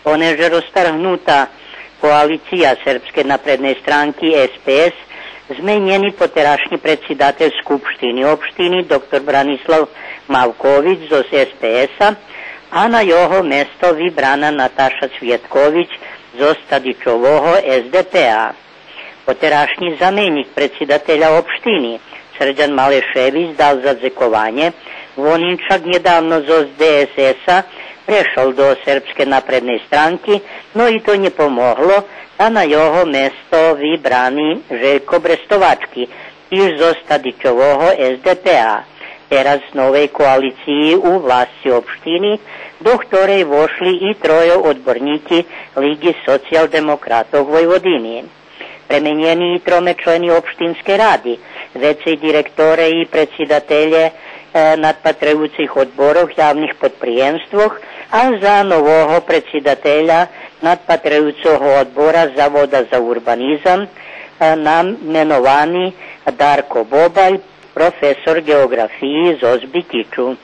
Poneže roztrhnutá koalícia Srpske naprednej stránky SPS, zmenjený poterašnji predsjedatelj Skupštini opštini dr. Branislav Mavković z SPS-a, a na jeho mesto vybrana Nataša Cvjetković z Ostadičovoho SDP-a. Poterašnji zamenik predsjedatelja opštini Srđan Malešević dal zadzekovanje, Voninčak nedavno z DSS-a prešao do Srpske napredne stranke, no i to nje pomoglo, a na jeho mesto vybrani Željko Brestovački iz Ostadičovoho SDP-a. Teraz novej koaliciji u vlasti opštini, do ktorej vošli i troje odborniki Ligi socijaldemokratov Vojvodini. Premenjeni i trome členi opštinske radi, veci direktore i predsjedatelje nadpatrujúcich odborov javnih podprijemstvoh, a za novoho predsjedatelja nadpatrujúceho odbora Zavoda za urbanizam namenovani Darko Bobalj, profesor geografiji z Ozbitiću.